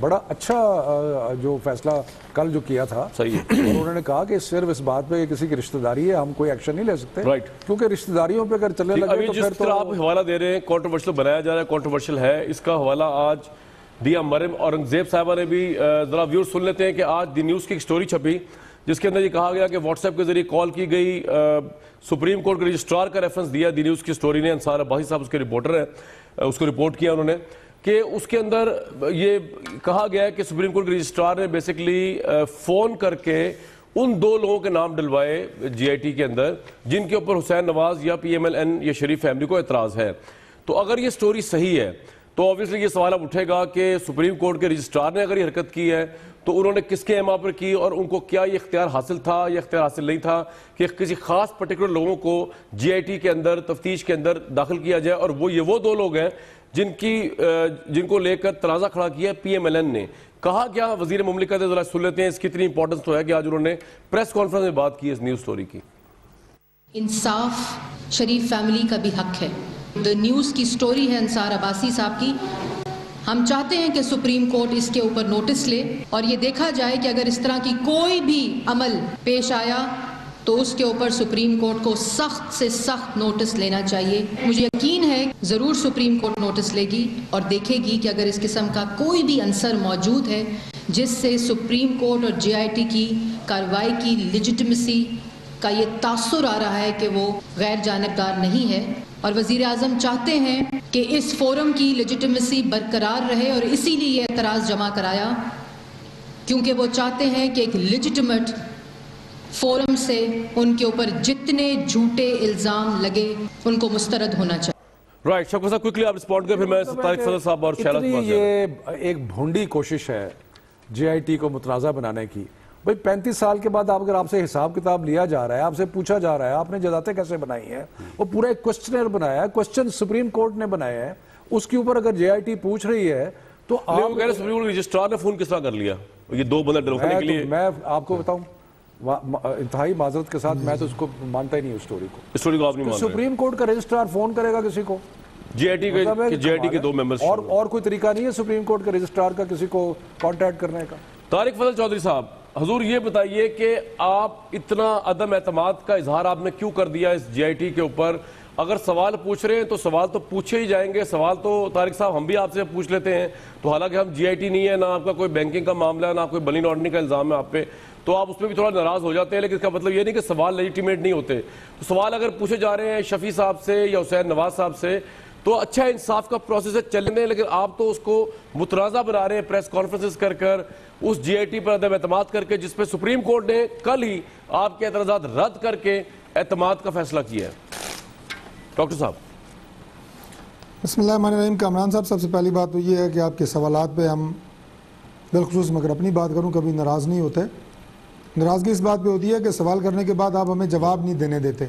بڑا اچھا جو فیصلہ کل جو کیا تھا، صحیح ہے، اور انہوں نے کہا کہ صرف اس بات پہ کسی کی رشتہ داری ہے ہم کوئی ایکشن نہیں لے سکتے، کیونکہ رشتہ داریوں پہ اگر چلنے لگے ابھی تو جس پھر طرح آپ حوالہ دے رہے ہیں کنٹروورشل بنایا جا رہا ہے، کنٹروورشل ہے، اس کا حوالہ آج دیا مریم اورنگزیب صاحبہ نے بھی ذرا ویور سن لیتے ہیں کہ آج دی نیوز کی ایک سٹوری چھپی جس کے اندر یہ کہا گیا کہ واٹس ایپ کے ذریعے کال کی گئی سپریم کورٹ کے رجسٹرار کا ریفرنس دیا دی نیوز کی سٹوری نے، انصار عباسی صاحب اس کے رپورٹر ہیں، اس کو رپورٹ کیا انہوں نے کہ اس کے اندر یہ کہا گیا ہے کہ سپریم کورٹ کے رجسٹرار نے بیسیکلی فون کر کے ان 2 لوگوں کے نام ڈلوائے جی آئی ٹی کے اندر جن کے اوپر حسین نواز یا پی ایم ایل این یا شریف فیملی کو اعتراض ہے. تو اگر یہ سٹوری صحیح ہے تو obviously یہ سوال اب اٹھے گا کہ سپریم کورٹ کے رجسٹرار نے اگر یہ حرکت کی ہے تو انہوں نے کس کے ایما پر کی اور ان کو کیا یہ اختیار حاصل تھا یا اختیار حاصل نہیں تھا کہ کسی خاص پرٹیکولر لوگوں کو جی آئی ٹی کے اندر تفتیش کے اندر داخل کیا جائے، اور وہ 2 لوگ ہیں جن کو لے کر تنازع کھڑا کیا ہے پی ایم ایل این نے. کہا کیا وزیر مملکت ہے، ذرا سن لیتے ہیں. اس کی اتنی امپورٹنس تو ہے کہ آج انہوں نے پریس کانفرنس میں بات کی اس نیوز سٹوری کی. انصاف شریف فیملی کا بھی حق ہے. نیوز کی سٹوری ہے انصار عباسی صاحب کی. ہم چاہتے ہیں کہ سپریم کورٹ اس کے اوپر نوٹس لے اور یہ دیکھا جائے کہ اگر اس طرح کی کوئی بھی عمل پیش آیا تو اس کے اوپر سپریم کورٹ کو سخت سے سخت نوٹس لینا چاہیے. مجھے یقین ہے ضرور سپریم کورٹ نوٹس لے گی اور دیکھے گی کہ اگر اس قسم کا کوئی بھی عنصر موجود ہے جس سے سپریم کورٹ اور جے آئی ٹی کی کارروائی کی لیجٹمیسی کا یہ تاثر آ رہا ہے کہ وہ غیر جانبدار نہیں ہے. اور وزیر اعظم چاہتے ہیں کہ اس فورم کی لیجٹمیسی برقرار رہے اور اسی لیے یہ اعتراض جمع کرایا کیونکہ وہ چاہتے ہیں کہ ایک لیجٹمیٹ فورم سے ان کے اوپر جتنے جھوٹے الزام لگے ان کو مسترد ہونا چاہیے. رائٹ شوکت صاحب کوئکلی آپ رسپونڈ کریں پھر میں طارق فضل صاحب اور شہلا اتنی یہ ایک بھونڈی کوشش ہے جے آئی ٹی کو متنازع بنانے کی. بھئی 35 سال کے بعد اگر آپ سے حساب کتاب لیا جا رہا ہے، آپ سے پوچھا جا رہا ہے آپ نے جزاتیں کیسے بنائی ہیں، وہ پورا ایک کوسچنر بنایا ہے، کوسچن سپریم کورٹ نے بنایا ہے، اس کے اوپر اگر جے آئی ٹی پوچھ رہی ہے تو آپ کہہ رہے سپریم کورٹ رجسٹرار نے فون کس طرح کر لیا یہ 2 بندہ ڈلوانے کے لیے. میں آپ کو بتاؤں انتہائی معذرت کے ساتھ میں تو اس کو مانتا ہی نہیں اسٹوری کو آپ نہیں مان رہے. سپریم کورٹ کا رجسٹرار فون کرے گا کسی کو جی آئی ٹی کے 2 ممبرز اور کوئی طریقہ نہیں ہے سپریم کورٹ کے رجسٹرار کا کسی کو کانٹیکٹ کرنے کا. طارق فضل چودھری صاحب حضور یہ بتائیے کہ آپ اتنا عدم اعتماد کا اظہار آپ نے کیوں کر دیا اس جی آئی ٹی کے اوپر؟ اگر سوال پوچھ رہے ہیں تو سوال تو پوچھے ہی جائیں گے. سوال تو طارق صاحب ہم بھی آپ سے پوچھ لیتے ہیں تو حالانکہ ہم جی آئی ٹی نہیں ہے، نہ آپ کا کوئی بینکنگ کا معاملہ ہے، نہ کوئی منی لانڈرنگ کا الزام ہے آپ پہ، تو آپ اس پہ بھی تھوڑا ناراض ہو جاتے ہیں. لیکن اس کا مطلب یہ نہیں کہ سوال لیجیٹیمیٹ نہیں ہوتے. تو سوال اگر پوچھے جا رہے ہیں شفیع صاحب سے یا حسین نواز صاحب سے تو اچھا انصاف کا پروسیس ہے چلنے دیں، لیکن آپ تو اس کو متنازع بنا رہے ہیں پریس کانفرنسز کر اس جی آئی ٹی پر عدم اعتماد کر کے جس پہ سپریم کورٹ نے کل ہی آپ کے اعتراضات رد کر کے اعتماد کا فیصلہ کیا ہے. ڈاکٹر صاحب بسم اللہ الرحمن الرحیم. کامران صاحب سب سے پہلی بات تو یہ ہے کہ آپ کے سوالات پہ ہم بالخصوص مگر اپنی بات کروں کبھی ناراض نہیں ہوتے. ناراضگی اس بات پہ ہوتی ہے کہ سوال کرنے کے بعد آپ ہمیں جواب نہیں دینے دیتے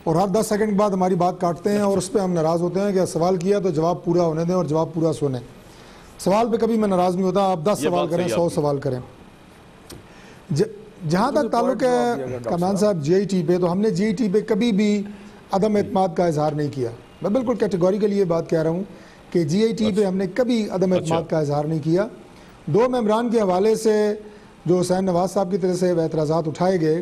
اور ہر 10 سیکنڈ بعد ہماری بات کاٹتے ہیں اور اس پہ ہم ناراض ہوتے ہیں کہ سوال کیا تو جواب پورا ہونے دیں اور جواب پورا سنیں. سوال پہ کبھی میں ناراض نہیں ہوتا. آپ 10 سوال کریں 100 سوال کریں. جہاں تک تعلق ہے کامران صاحب جی آئی ٹی پہ، تو ہم نے جی آئی ٹی پہ کبھی بھی عدم اعتماد کا اظہار نہیں کیا. میں بالکل کیٹیگوریکلی یہ بات کہہ رہا ہوں کہ جی آئی ٹی پہ ہم نے کبھی عدم اعتماد کا اظہار نہیں کیا. 2 ممبران کے حوالے سے جو حسین نواز صاحب کی طرف سے اعتراضات اٹھائے گئے،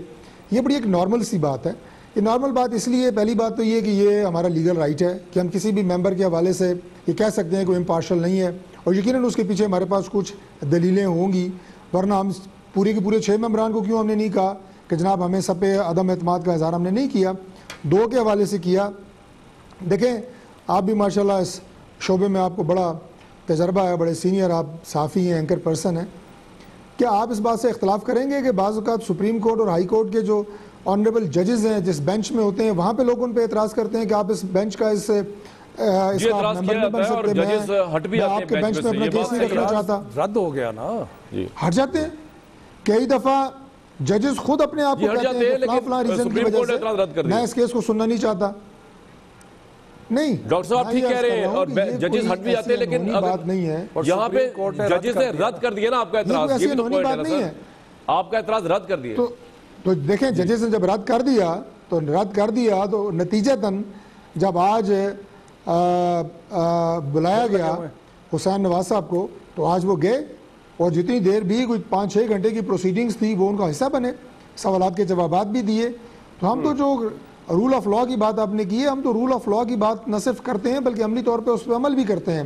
یہ بڑی ایک نارمل سی بات ہے. یہ نارمل بات اس لیے، پہلی بات تو یہ کہ یہ ہمارا لیگل رائٹ ہے کہ ہم کسی بھی ممبر کے حوالے سے یہ کہہ سکتے ہیں کوئی امپارشل نہیں ہے، اور یقیناً اس کے پیچھے ہمارے پاس کچھ دلیلیں ہوں گی، ورنہ ہم پورے کے پورے 6 ممبران کو کیوں ہم نے نہیں کہا کہ جناب ہمیں سب پہ عدم اعتماد کا اظہار ہم نے نہیں کیا، 2 کے حوالے سے کیا. دیکھیں آپ بھی ماشاءاللہ اس شعبے میں آپ کو بڑا تجربہ ہے، بڑے سینئر آپ صحافی ہیں، اینکر پرسن ہیں. کیا آپ اس بات سے اختلاف کریں گے کہ بعض اوقات سپریم کورٹ اور ہائی کورٹ کے جو آنریبل ججز ہیں جس بینچ میں ہوتے ہیں وہاں پہ لوگ ان پہ اعتراض کرتے ہیں کہ آپ اس بینچ کا اس کا ممبر نہیں بن سکتے، میں آپ کے بینچ میں اپنا کیس نہیں رکھنا چاہتا. رد ہو گیا نا، ہٹ جاتے ہیں. کئی دفعہ ججز خود اپنے آپ کو کہتے ہیں کہ فلاں ریزن کی وجہ سے میں اس کیس کو سننا نہیں چاہتا. نہیں ڈاکٹر صاحب ٹھیک کہہ رہے ہیں اور ججز ہٹ بھی جاتے ہیں، لیکن بات نہیں ہے یہاں پہ ججز نے رد کر دیا نا آپ کا اعتراض. یہ بھی تو پوائنٹ ہے نا، آپ کا اعتراض رد کر دیا. تو دیکھیں ججز نے جب رد کر دیا تو نتیجتاً جب آج بلایا گیا حسین نواز صاحب کو تو آج وہ گئے اور جتنی دیر بھی کوئی 5-6 گھنٹے کی پروسیڈنگز تھی وہ ان کا حصہ بنے, سوالات کے جوابات بھی دیے. تو ہم تو جو رول آف لا کی بات آپ نے کی ہے, ہم تو رول آف لا کی بات نہ صرف کرتے ہیں بلکہ عملی طور پہ اس پہ عمل بھی کرتے ہیں.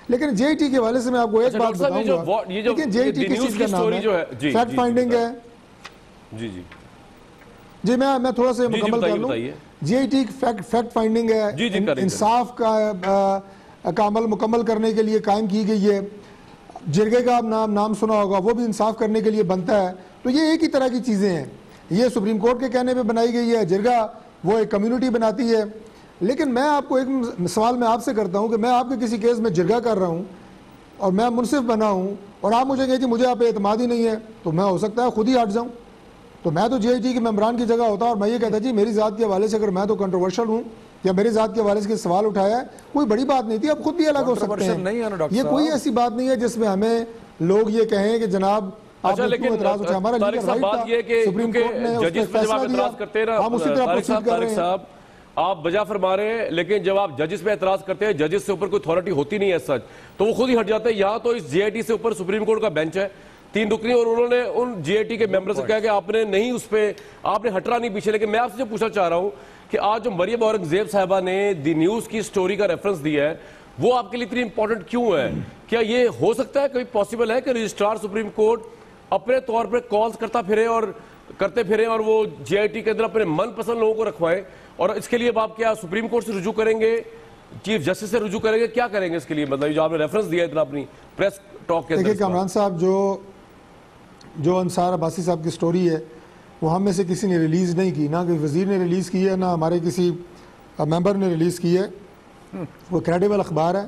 لیکن جے ٹی کے حوالے سے میں آپ کو ایک بات بتاؤں گا, لیکن جے ٹی کس چیز کا نام ہے, فیکٹ فائنڈنگ ہے. جی میں تھوڑا سا مکمل کر لوں. جے ٹی فیکٹ فائنڈنگ ہے, انصاف کا عمل مکمل کرنے کے لیے قائم کی گئی ہے. جرگے کا آپ نام سنا ہوگا, وہ بھی انصاف کرنے کے لیے بنتا ہے. تو یہ ایک ہی طرح کی چیزیں ہیں. یہ سپریم کورٹ کے کہنے پہ بنائی گئی ہے, جرگہ وہ ایک کمیونٹی بناتی ہے. لیکن میں آپ کو ایک سوال میں آپ سے کرتا ہوں کہ میں آپ کے کسی کیس میں جرگہ کر رہا ہوں اور میں منصف بنا ہوں, اور آپ مجھے کہتے ہیں مجھے آپ پہ اعتماد ہی نہیں ہے, تو میں ہو سکتا ہے خود ہی ہٹ جاؤں. تو میں تو جے ٹی کے ممبران کی جگہ ہوتا اور میں یہ کہتا جی میری ذات کے حوالے سے اگر میں تو کنٹروورشل ہوں یا میری ذات کے حوالے سے سوال اٹھایا ہے, کوئی بڑی بات نہیں تھی, اب خود بھی الگ ہو سکتے ہیں. یہ کوئی ایسی بات نہیں ہے جس میں ہمیں لوگ یہ کہیں کہ جناب آپ نے کیوں اعتراض اٹھایا. ہمارا لیگل رائٹ تھا, سپریم کورٹ نے اس پہ فیصلہ دیا, ہم اسی طرح پروسیڈ کر رہے ہیں. آپ بجا فرما رہے ہیں, لیکن جب آپ ججز پہ اعتراض کرتے ہیں, ججز سے اوپر کوئی اتھارٹی ہوتی نہیں ہے سچ, تو وہ خود ہی ہٹ جاتے ہیں. یہاں تو اس جے آئی ٹی سے اوپر سپریم کورٹ کا بینچ ہے, 3 رکنی, اور انہوں نے ان جے آئی ٹی کے ممبر سے کہا کہ آپ نے نہیں اس پہ آپ نے ہٹنا نہیں پیچھے. لیکن میں آپ سے جو پوچھنا چاہ رہا ہوں کہ آج جو مریم اورنگزیب صاحبہ نے دی نیوز کی سٹوری کا ریفرنس دیا ہے, وہ آپ کے لیے اتنی امپورٹنٹ کیوں ہے؟ کیا یہ ہو سکتا ہے, کبھی پاسبل ہے کہ رجسٹرار سپریم کورٹ اپنے طور پر کالز کرتے پھرے اور وہ جے آئی ٹی کے اندر اپنے من پسند لوگوں کو رکھوائیں؟ اور اس کے لیے اب آپ کیا سپریم کورٹ سے رجوع کریں گے, چیف جسٹس سے رجوع کریں گے, کیا کریں گے اس کے لیے؟ مطلب جو آپ نے ریفرنس دیا اتنا اپنی پریس ٹاک کے اندر. دیکھیں کامران صاحب, جو انصار عباسی صاحب کی سٹوری ہے وہ ہم میں سے کسی نے ریلیز نہیں کی, نہ کہ وزیر نے ریلیز کی ہے, نہ ہمارے کسی ممبر نے ریلیز کی ہے. وہ کریڈیبل اخبار ہے,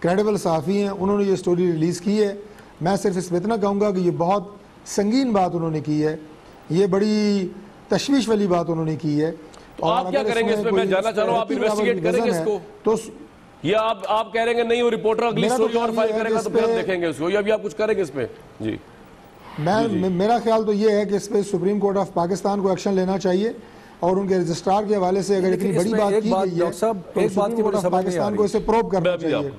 کریڈیبل صحافی ہیں, انہوں نے یہ سٹوری ریلیز کی ہے. میں صرف اس پہ اتنا کہوں گا کہ یہ بہت سنگین بات انہوں نے کی ہے, یہ بڑی تشویش والی بات انہوں نے کی ہے. آپ کیا کریں گے اس پہ؟ میں جاننا چاہ رہا ہوں, آپ انویسٹیگیٹ کریں گے اس کو, تو یا آپ کہہ رہے ہیں نہیں وہ رپورٹر اگلی سٹوری اور فائل کرے گا تو پھر ہم دیکھیں گے اس کو, یا ابھی آپ کچھ کریں گے اس پہ؟ جی میرا خیال تو یہ ہے کہ اس پہ سپریم کورٹ آف پاکستان کو ایکشن لینا چاہیے, اور ان کے رجسٹرار کے حوالے سے اگر اتنی بڑی بات کی گئی ہے تو سپریم کورٹ آف پاکستان کو اسے پروب کرنا چاہیے.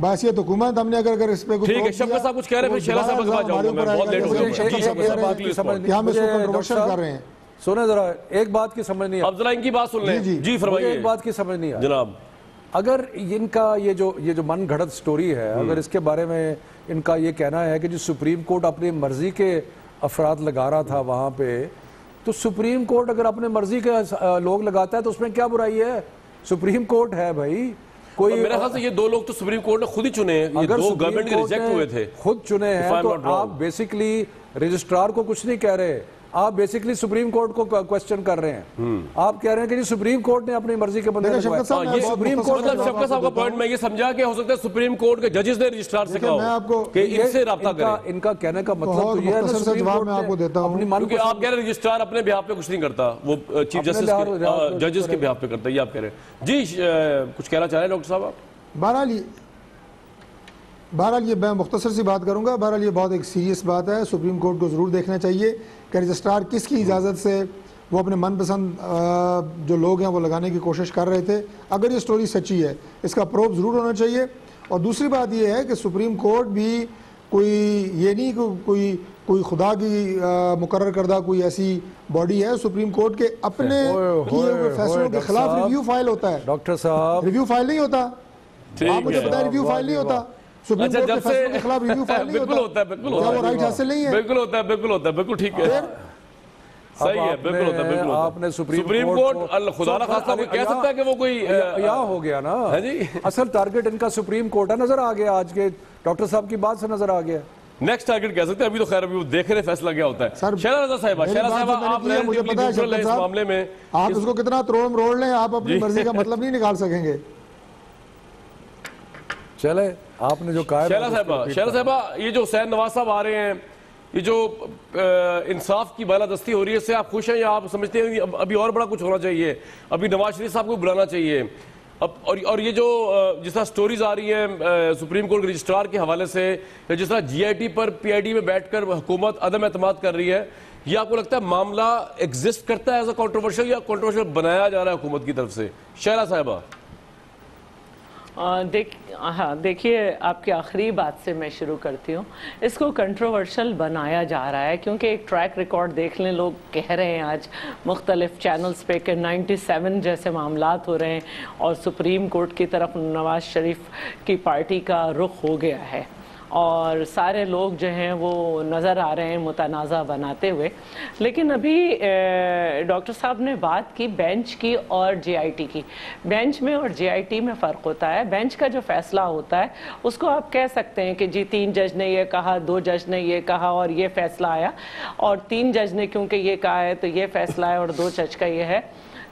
بحیثیت حکومت ہم نے اگر اس پہ ٹھیک ہے, شفقت صاحب کچھ کہہ رہے ہیں, پھر شیلا صاحب کے بعد جاؤں گا, میں بہت لیٹ ہو گیا. کہ ہم اس کو کنٹروورشل کر رہے ہیں. سنیں ذرا, ایک بات کی سمجھ نہیں آ رہی. اب ذرا ان کی بات سن لیں. جی فرمائیے. ایک بات کی سمجھ نہیں آ رہی جناب, اگر ان کا یہ جو من گھڑت سٹوری ہے, اگر اس کے بارے میں ان کا یہ کہنا ہے کہ جو سپریم کورٹ اپنی مرضی کے افراد لگا رہا تھا وہاں پہ, تو سپریم کورٹ اگر اپنے مرضی کے لوگ لگاتا ہے تو اس میں کیا برائی ہے؟ سپریم کورٹ ہے بھائی. کوئی میرے خیال سے یہ 2 لوگ تو سپریم کورٹ نے خود ہی چنے ہیں, یہ 2 گورنمنٹ کے ریجیکٹ ہوئے تھے, خود چنے ہیں. تو آپ بیسیکلی رجسٹرار کو کچھ نہیں کہہ رہے, آپ بیسیکلی سپریم کورٹ کو کوسچن کر رہے ہیں. آپ کہہ رہے ہیں کہ جی سپریم کورٹ نے اپنی مرضی کے بندے لگوائے. سپریم کورٹ مطلب شفقت صاحب کا پوائنٹ میں یہ سمجھا کہ ہو سکتا ہے سپریم کورٹ کے ججز نے رجسٹرار سے کہا کہ ان سے رابطہ کریں. ان کا کہنے کا مطلب تو یہ ہے کہ سپریم کورٹ کیونکہ آپ کہہ رہے ہیں رجسٹرار اپنے بیہاف پہ کچھ نہیں کرتا, وہ چیف جسٹس کے ججز کے بیہاف پہ کرتا ہے, یہ آپ کہہ رہے ہیں. جی کچھ کہنا چاہ رہے ہیں ڈاکٹر صاحب آپ؟ بہرحال یہ میں مختصر سی بات کروں گا. بہرحال یہ بہت ایک سیریس بات ہے, سپریم کورٹ کو ضرور دیکھنا چاہیے کہ رجسٹرار کس کی اجازت سے وہ اپنے من پسند جو لوگ ہیں وہ لگانے کی کوشش کر رہے تھے. اگر یہ سٹوری سچی ہے اس کا پروب ضرور ہونا چاہیے. اور دوسری بات یہ ہے کہ سپریم کورٹ بھی کوئی یہ نہیں کوئی خدا کی مقرر کردہ کوئی ایسی باڈی ہے. سپریم کورٹ کے اپنے کیے ہوئے فیصلوں کے خلاف ریویو فائل ہوتا ہے. ڈاکٹر صاحب ریویو فائل نہیں ہوتا, آپ مجھے بتائیں ریویو فائل نہیں ہوتا. سپریم کورٹ کے فیصلوں کے خلاف ریویو فائل نہیں ہوتا. کیا وہ رائٹ حاصل نہیں ہے؟ بالکل ہوتا ہے, بالکل ہوتا ہے, بالکل ٹھیک ہے, صحیح ہے, بالکل ہوتا ہے, بالکل. آپ نے سپریم کورٹ خدا نہ خواستہ کوئی کہہ سکتا ہے کہ وہ کوئی یہاں ہو گیا نا. اصل ٹارگٹ ان کا سپریم کورٹ ہے, نظر آ گیا آج کے ڈاکٹر صاحب کی بات سے نظر آ گیا. نیکسٹ ٹارگٹ کہہ سکتے ہیں, ابھی تو خیر ابھی وہ دیکھ رہے فیصلہ کیا ہوتا ہے. شیلا رضا صاحبہ, آپ مجھے پتا ہے اس معاملے میں آپ اس کو کتنا تروڑ مروڑ لیں, آپ اپنی مرضی کا مطلب نہیں نکال سکیں گے. چلے آپ نے جو کہا. شیلا صاحبہ, یہ جو حسین نواز صاحب آ رہے ہیں, یہ جو انصاف کی بالادستی ہو رہی ہے, اس سے آپ خوش ہیں یا آپ سمجھتے ہیں ابھی اور بڑا کچھ ہونا چاہیے, ابھی نواز شریف صاحب کو بلانا چاہیے؟ اور یہ جو جس طرح سٹوریز آ رہی ہیں سپریم کورٹ کے رجسٹرار کے حوالے سے, جس طرح جی I T per P I D میں بیٹھ کر حکومت عدم اعتماد کر رہی ہے, یہ آپ کو لگتا ہے معاملہ ایگزسٹ کرتا ہے ایز اے کنٹروورشل یا کنٹروورشل بنایا جا رہا ہے حکومت کی طرف سے؟ شیلا صاحبہ. دیکھیے آپ کی آخری بات سے میں شروع کرتی ہوں. اس کو کنٹروورشل بنایا جا رہا ہے کیونکہ ایک ٹریک ریکارڈ دیکھ لیں, لوگ کہہ رہے ہیں آج مختلف چینلز پہ کہ 97 جیسے معاملات ہو رہے ہیں اور سپریم کورٹ کی طرف نواز شریف کی پارٹی کا رخ ہو گیا ہے اور سارے لوگ جو ہیں وہ نظر آ رہے ہیں متنازع بناتے ہوئے. لیکن ابھی ڈاکٹر صاحب نے بات کی بینچ کی اور جے آئی ٹی کی. بینچ میں اور جے آئی ٹی میں فرق ہوتا ہے. بینچ کا جو فیصلہ ہوتا ہے اس کو آپ کہہ سکتے ہیں کہ جی 3 جج نے یہ کہا, 2 جج نے یہ کہا اور یہ فیصلہ آیا, اور 3 جج نے کیونکہ یہ کہا ہے تو یہ فیصلہ ہے اور 2 جج کا یہ ہے.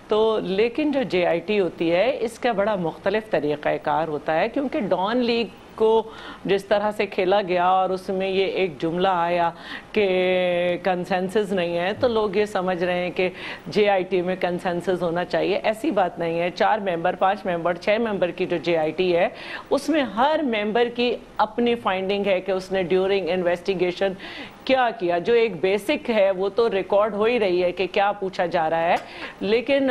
تو لیکن جو جے آئی ٹی ہوتی ہے اس کا بڑا مختلف طریقہ کار ہوتا ہے کیونکہ ڈان لیگ کو جس طرح سے کھیلا گیا اور اس میں یہ ایک جملہ آیا کہ کنسنسس نہیں ہے تو لوگ یہ سمجھ رہے ہیں کہ جے آئی ٹی میں کنسنسس ہونا چاہیے. ایسی بات نہیں ہے. 4 ممبر, 5 ممبر, 6 ممبر کی جو جے آئی ٹی ہے اس میں ہر ممبر کی اپنی فائنڈنگ ہے کہ اس نے ڈیورنگ انویسٹیگیشن کیا کیا. جو ایک بیسک ہے وہ تو ریکارڈ ہو ہی رہی ہے کہ کیا پوچھا جا رہا ہے, لیکن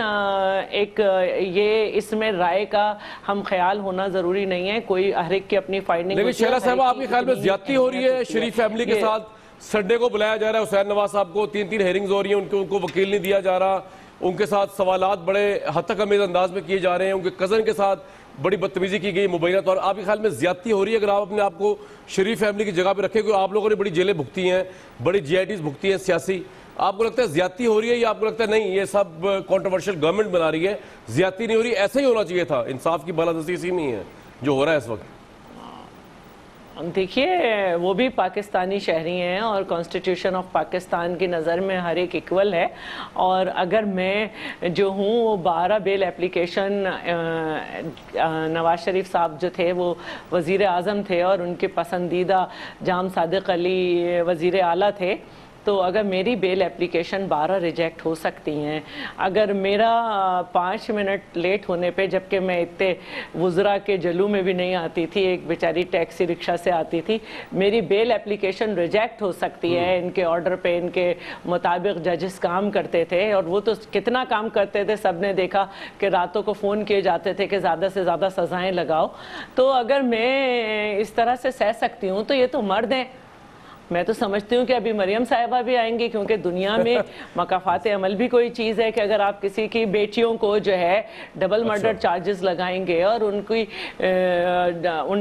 ایک یہ اس میں رائے کا ہم خیال ہونا ضروری نہیں ہے. کوئی ہر ایک کی اپنی فائنڈنگ. لیکن شیلا صاحبہ آپ کے خیال میں زیادتی ہو رہی ہے شریف فیملی کے ساتھ؟ سنڈے کو بلایا جا رہا ہے حسین نواز صاحب کو, 3 ہیرنگز ہو رہی ہیں, ان کو وکیل نہیں دیا جا رہا, ان کے ساتھ سوالات بڑے حد امیز انداز میں کیے جا رہے ہیں, ان کے کزن کے ساتھ بڑی بدتمیزی کی گئی مبینہ طور. آپ کے خیال میں زیادتی ہو رہی ہے اگر آپ اپنے آپ کو شریف فیملی کی جگہ پہ رکھیں؟ کیونکہ آپ لوگوں نے بڑی جیلیں بھگتی ہیں, بڑی جے آئی ٹیز بھگتی ہیں سیاسی. آپ کو لگتا ہے زیادتی ہو رہی ہے یا آپ کو لگتا ہے نہیں یہ سب کنٹروورشل گورنمنٹ بنا رہی ہے, زیادتی نہیں ہو رہی, ایسا ہی ہونا چاہیے تھا, انصاف کی بالادستی اسی نہیں ہے جو ہو رہا ہے اس وقت؟ دیکھیے وہ بھی پاکستانی شہری ہیں اور کانسٹیٹیوشن آف پاکستان کی نظر میں ہر ایک ایکول ہے. اور اگر میں جو ہوں وہ 12 بیل اپلیکیشن نواز شریف صاحب جو تھے وہ وزیر اعظم تھے اور ان کے پسندیدہ جام صادق علی وزیر اعلیٰ تھے, تو اگر میری بیل اپلیکیشن 12 ریجیکٹ ہو سکتی ہیں, اگر میرا 5 منٹ لیٹ ہونے پہ, جبکہ میں اتنے وزراء کے جلو میں بھی نہیں آتی تھی, ایک بیچاری ٹیکسی رکشہ سے آتی تھی, میری بیل اپلیکیشن ریجیکٹ ہو سکتی ہے. ان کے آرڈر پہ ان کے مطابق ججز کام کرتے تھے اور وہ تو کتنا کام کرتے تھے سب نے دیکھا کہ راتوں کو فون کیے جاتے تھے کہ زیادہ سے زیادہ سزائیں لگاؤ. تو اگر میں اس طرح سے سہ سکتی ہوں تو یہ تو مرد ہیں. میں تو سمجھتی ہوں کہ ابھی مریم صاحبہ بھی آئیں گی کیونکہ دنیا میں مکافات عمل بھی کوئی چیز ہے کہ اگر آپ کسی کی بیٹیوں کو جو ہے ڈبل مرڈر چارجز لگائیں گے اور ان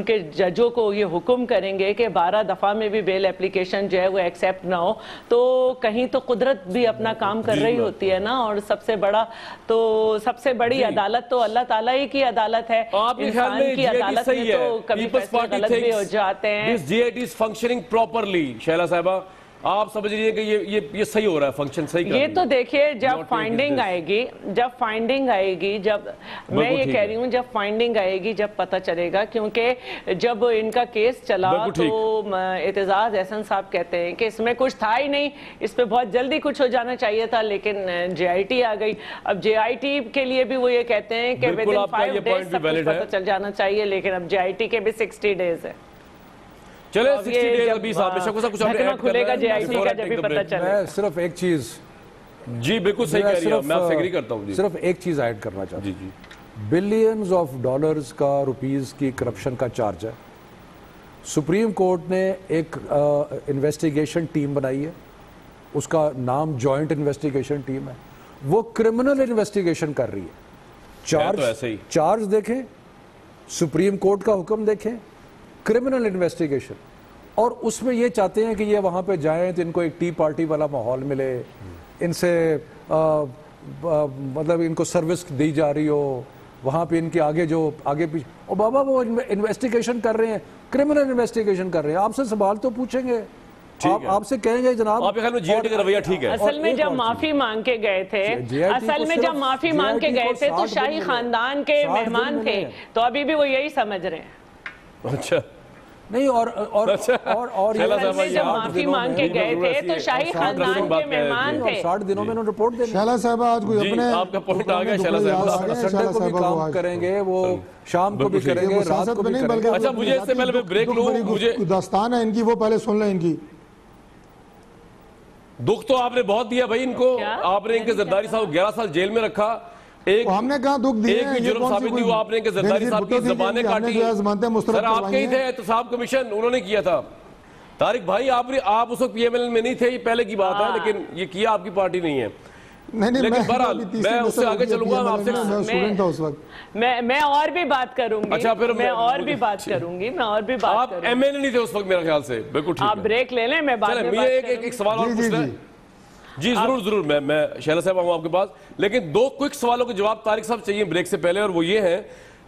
کے ججوں کو یہ حکم کریں گے کہ 12 دفعہ میں بھی بیل اپلیکیشن جو ہے وہ ایکسیپٹ نہ ہو, تو کہیں تو قدرت بھی اپنا کام کر رہی ہوتی ہے نا. اور سب سے بڑی عدالت تو اللہ تعالیٰ ہی کی عدالت ہے. انسان کی عدالت میں تو کبھی فیصلے غلط بھی ہو جاتے ہیں. J I T is functioning properly. Sheila صاحبہ آپ سمجھ لیجئے کہ یہ صحیح ہو رہا ہے, فنکشن صحیح کر رہی ہے. یہ تو دیکھیے جب فائنڈنگ آئے گی, جب میں یہ کہہ رہی ہوں جب فائنڈنگ آئے گی جب پتہ چلے گا, کیونکہ جب ان کا کیس چلا تو اعتزاز احسن صاحب کہتے ہیں کہ اس میں کچھ تھا ہی نہیں, اس پہ بہت جلدی کچھ ہو جانا چاہیے تھا, لیکن جے آئی ٹی آ گئی. اب جے آئی ٹی کے لیے بھی وہ یہ کہتے ہیں کہ within 5 days سب کچھ پتہ چل جانا چاہیے, لیکن اب جے آئی ٹی کے بھی 60 days ہے. چلے 60 ڈیز ابھی صاحب شکو صاحب کچھ ہم نے ایڈ کھلے گا جے آئی ٹی کا جب بھی پتہ چلے. میں صرف ایک چیز, جی بالکل صحیح کہہ رہی ہیں, میں آپ سے ایگری کرتا ہوں. صرف ایک چیز ایڈ کرنا چاہتا ہوں. بلینز آف ڈالرز کا, روپیز کی کرپشن کا چارج ہے. سپریم کورٹ نے ایک انویسٹیگیشن ٹیم بنائی ہے, اس کا نام جوائنٹ انویسٹیگیشن ٹیم ہے. وہ کرمنل انویسٹیگیشن کر رہی ہے. چارج دیکھیں, سپریم کورٹ کا حکم دیکھیں, کرمنل انویسٹیگیشن, اور اس میں یہ چاہتے ہیں کہ یہ وہاں پہ جائیں تو ان کو ایک ٹی پارٹی والا ماحول ملے, ان سے مطلب ان کو سروس دی جا رہی ہو, وہاں پہ ان کے آگے پیچھے, اور بابا وہ انویسٹیگیشن کر رہے ہیں, کرمنل انویسٹیگیشن کر رہے ہیں. آپ سے سوال تو پوچھیں گے, آپ سے کہیں گے جناب آپ کے خیال میں جی آئی ٹی کا رویہ ٹھیک ہے؟ اصل میں جب معافی مانگ کے گئے تھے تو شاہی خاندان کے مہمان تھے, تو ابھی بھی وہ یہی سمجھ رہے ہیں. اچھا نہیں, اور جب معافی مانگ کے گئے تھے تو شاہی خاندان کے مہمان تھے. 60 دنوں میں انہوں نے رپورٹ دینی. شیلا صاحبہ آج کوئی اپنے آپ کا پوائنٹ آ گیا. شیلا صاحبہ سنڈے کو بھی کام کریں گے, وہ شام کو بھی کریں گے, رات کو بھی کریں گے. اچھا مجھے اس سے پہلے میں بریک لوں, مجھے داستان ہے ان کی وہ پہلے سن لیں. ان کی دکھ تو آپ نے بہت دیا بھائی ان کو, آپ نے ان کے زرداری صاحب 11 سال جیل میں رکھا, ہم نے کہاں دکھ دیے ایک بھی جرم ثابت نہیں ہوا آپ نے کہ زرداری صاحب کی زبانیں کاٹی. سر آپ کے ہی تھے احتساب کمیشن, انہوں نے کیا تھا. طارق بھائی آپ اس وقت پی ایم ایل میں نہیں تھے, یہ پہلے کی بات ہے, لیکن یہ کیا آپ کی پارٹی نہیں ہے. لیکن بہرحال میں اس سے آگے چلوں گا. آپ سے میں اور بھی بات کروں گی. اچھا پھر میں اور بھی بات کروں گی. آپ ایم ایل اے نہیں تھے اس وقت میرے خیال سے. بالکل ٹھیک ہے, آپ بریک لے لیں, میں بعد میں ایک سوال اور پوچھنا ہے. جی ضرور میں شہلا صاحب آؤں آپ کے پاس, لیکن 2 کوئک سوالوں کے جواب طارق صاحب چاہیے بریک سے پہلے, اور وہ یہ ہیں